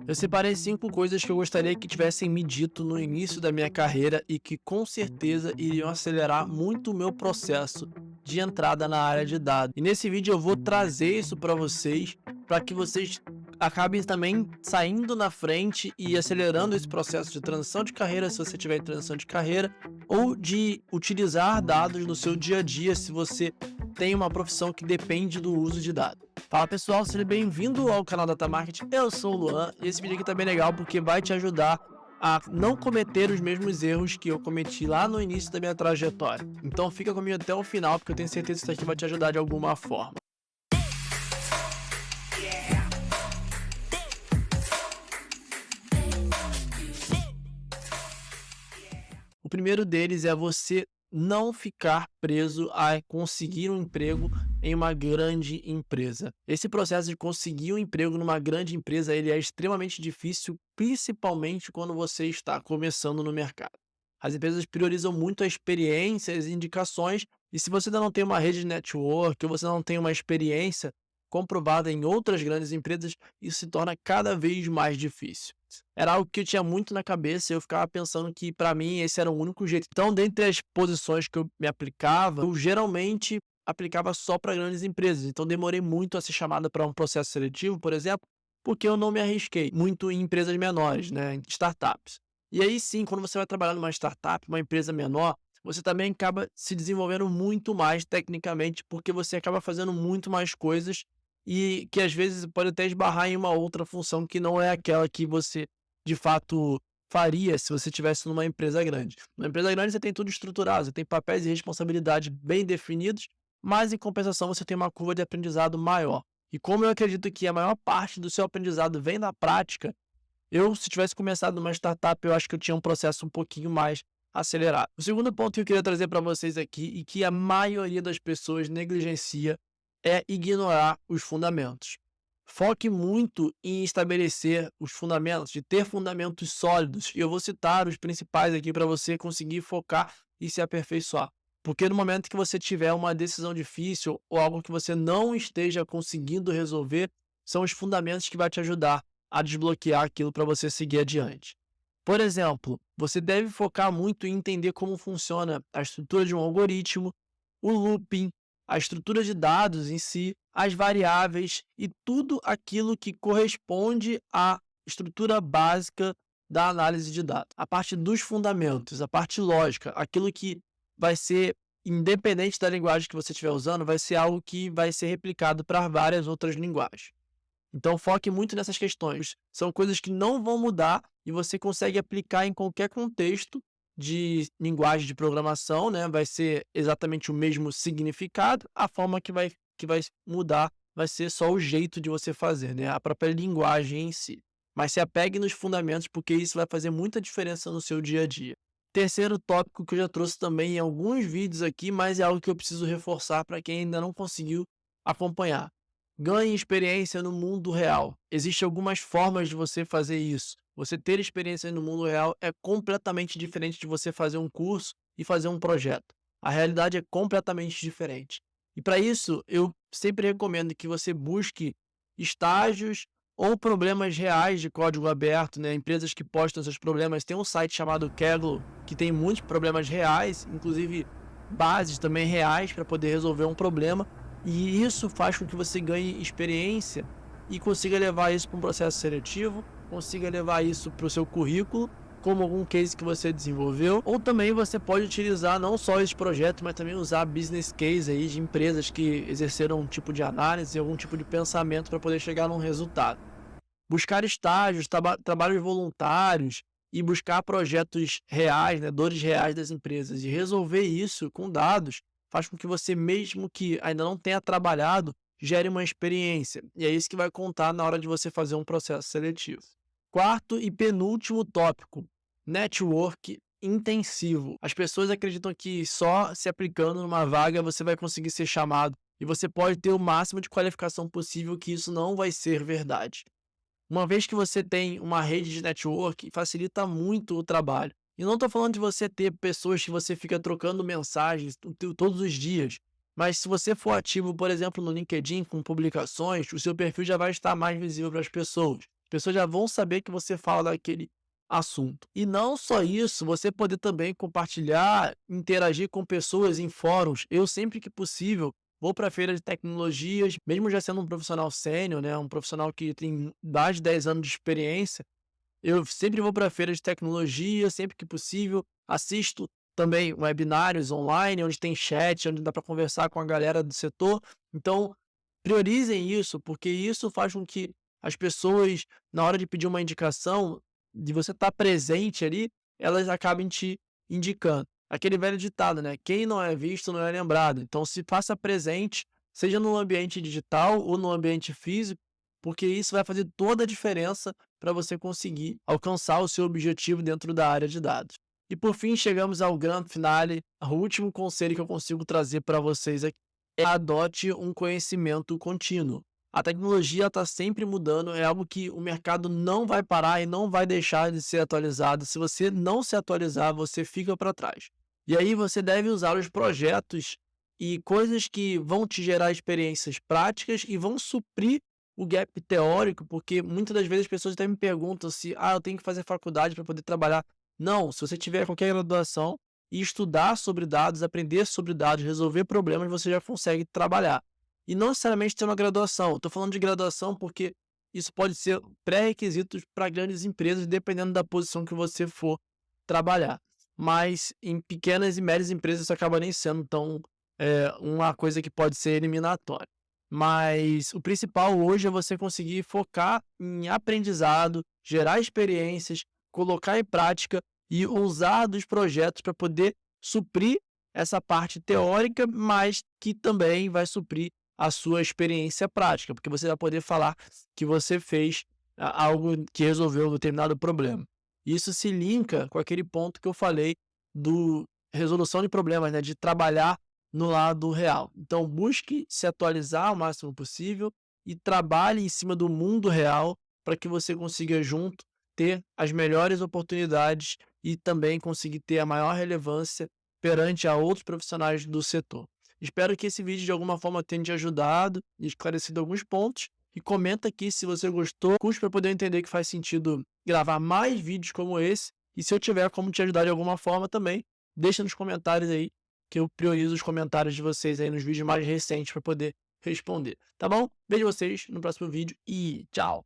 Eu separei 5 coisas que eu gostaria que tivessem me dito no início da minha carreira e que com certeza iriam acelerar muito o meu processo de entrada na área de dados. E nesse vídeo eu vou trazer isso para que vocês acabem também saindo na frente e acelerando esse processo de transição de carreira, se você tiver em transição de carreira, ou de utilizar dados no seu dia a dia, se você tem uma profissão que depende do uso de dados. Fala pessoal, seja bem-vindo ao canal Data Marketing, eu sou o Luan e esse vídeo aqui tá bem legal porque vai te ajudar a não cometer os mesmos erros que eu cometi lá no início da minha trajetória. Então fica comigo até o final porque eu tenho certeza que isso aqui vai te ajudar de alguma forma. O primeiro deles é você não ficar preso a conseguir um emprego em uma grande empresa. Esse processo de conseguir um emprego numa grande empresa, ele é extremamente difícil, principalmente quando você está começando no mercado. As empresas priorizam muito a experiência, as indicações, e se você ainda não tem uma rede de network, ou você não tem uma experiência comprovada em outras grandes empresas, isso se torna cada vez mais difícil. Era algo que eu tinha muito na cabeça e eu ficava pensando que para mim esse era o único jeito. Então, dentre as posições que eu me aplicava, eu geralmente aplicava só para grandes empresas. Então, demorei muito a ser chamado para um processo seletivo, por exemplo, porque eu não me arrisquei muito em empresas menores, né, em startups. E aí sim, quando você vai trabalhar numa startup, uma empresa menor, você também acaba se desenvolvendo muito mais tecnicamente, porque você acaba fazendo muito mais coisas e que às vezes pode até esbarrar em uma outra função que não é aquela que você de fato faria se você tivesse numa empresa grande. Numa empresa grande você tem tudo estruturado, você tem papéis e responsabilidades bem definidos, mas em compensação você tem uma curva de aprendizado maior. E como eu acredito que a maior parte do seu aprendizado vem da prática, eu, se tivesse começado numa startup, eu acho que eu tinha um processo um pouquinho mais acelerado. O segundo ponto que eu queria trazer para vocês aqui e que a maioria das pessoas negligencia é ignorar os fundamentos. Foque muito em estabelecer os fundamentos, de ter fundamentos sólidos. E eu vou citar os principais aqui para você conseguir focar e se aperfeiçoar. Porque no momento que você tiver uma decisão difícil ou algo que você não esteja conseguindo resolver, são os fundamentos que vai te ajudar a desbloquear aquilo para você seguir adiante. Por exemplo, você deve focar muito em entender como funciona a estrutura de um algoritmo, o looping, a estrutura de dados em si, as variáveis e tudo aquilo que corresponde à estrutura básica da análise de dados. A parte dos fundamentos, a parte lógica, aquilo que vai ser independente da linguagem que você estiver usando, vai ser algo que vai ser replicado para várias outras linguagens. Então foque muito nessas questões. São coisas que não vão mudar e você consegue aplicar em qualquer contexto de linguagem de programação, né? Vai ser exatamente o mesmo significado, a forma que vai mudar vai ser só o jeito de você fazer, né? A própria linguagem em si. Mas se apegue nos fundamentos, porque isso vai fazer muita diferença no seu dia a dia. Terceiro tópico que eu já trouxe também em alguns vídeos aqui, mas é algo que eu preciso reforçar para quem ainda não conseguiu acompanhar. Ganhe experiência no mundo real. Existem algumas formas de você fazer isso. Você ter experiência no mundo real é completamente diferente de você fazer um curso e fazer um projeto. A realidade é completamente diferente. E para isso, eu sempre recomendo que você busque estágios ou problemas reais de código aberto, né? Empresas que postam seus problemas. Tem um site chamado Kaggle que tem muitos problemas reais, inclusive bases também reais para poder resolver um problema. E isso faz com que você ganhe experiência e consiga levar isso para um processo seletivo, consiga levar isso para o seu currículo, como algum case que você desenvolveu, ou também você pode utilizar não só esse projeto, mas também usar business case aí de empresas que exerceram um tipo de análise, algum tipo de pensamento para poder chegar num resultado. Buscar estágios, trabalhos voluntários e buscar projetos reais, né, dores reais das empresas e resolver isso com dados faz com que você, mesmo que ainda não tenha trabalhado, gere uma experiência. E é isso que vai contar na hora de você fazer um processo seletivo. Quarto e penúltimo tópico: network intensivo. As pessoas acreditam que só se aplicando numa vaga você vai conseguir ser chamado e você pode ter o máximo de qualificação possível, que isso não vai ser verdade. Uma vez que você tem uma rede de network, facilita muito o trabalho. E não estou falando de você ter pessoas que você fica trocando mensagens todos os dias. Mas se você for ativo, por exemplo, no LinkedIn com publicações, o seu perfil já vai estar mais visível para as pessoas. As pessoas já vão saber que você fala daquele assunto. E não só isso, você poder também compartilhar, interagir com pessoas em fóruns. Eu sempre que possível vou para a feira de tecnologias, mesmo já sendo um profissional sênior, né, um profissional que tem mais de 10 anos de experiência, eu sempre vou para a feira de tecnologia, sempre que possível, assisto também webinários online, onde tem chat, onde dá para conversar com a galera do setor. Então, priorizem isso, porque isso faz com que as pessoas, na hora de pedir uma indicação, de você estar presente ali, elas acabem te indicando. Aquele velho ditado, né? Quem não é visto não é lembrado. Então, se faça presente, seja no ambiente digital ou no ambiente físico, porque isso vai fazer toda a diferença para você conseguir alcançar o seu objetivo dentro da área de dados. E por fim, chegamos ao grande finale. O último conselho que eu consigo trazer para vocês aqui é: adote um conhecimento contínuo. A tecnologia está sempre mudando, é algo que o mercado não vai parar e não vai deixar de ser atualizado. Se você não se atualizar, você fica para trás. E aí você deve usar os projetos e coisas que vão te gerar experiências práticas e vão suprir o gap teórico, porque muitas das vezes as pessoas até me perguntam se eu tenho que fazer faculdade para poder trabalhar. Não, se você tiver qualquer graduação e estudar sobre dados, aprender sobre dados, resolver problemas, você já consegue trabalhar. E não necessariamente ter uma graduação. Estou falando de graduação porque isso pode ser pré-requisitos para grandes empresas, dependendo da posição que você for trabalhar. Mas em pequenas e médias empresas isso acaba nem sendo tão uma coisa que pode ser eliminatória. Mas o principal hoje é você conseguir focar em aprendizado, gerar experiências, colocar em prática e usar dos projetos para poder suprir essa parte teórica, mas que também vai suprir a sua experiência prática, porque você vai poder falar que você fez algo que resolveu um determinado problema. Isso se linka com aquele ponto que eu falei do resolução de problemas, né, de trabalhar no lado real. Então, busque se atualizar o máximo possível e trabalhe em cima do mundo real para que você consiga junto ter as melhores oportunidades e também conseguir ter a maior relevância perante a outros profissionais do setor. Espero que esse vídeo de alguma forma tenha te ajudado e esclarecido alguns pontos. E comenta aqui se você gostou, curte para poder entender que faz sentido gravar mais vídeos como esse. E se eu tiver como te ajudar de alguma forma também, deixa nos comentários aí, que eu priorizo os comentários de vocês aí nos vídeos mais recentes para poder responder. Tá bom? Vejo vocês no próximo vídeo e tchau!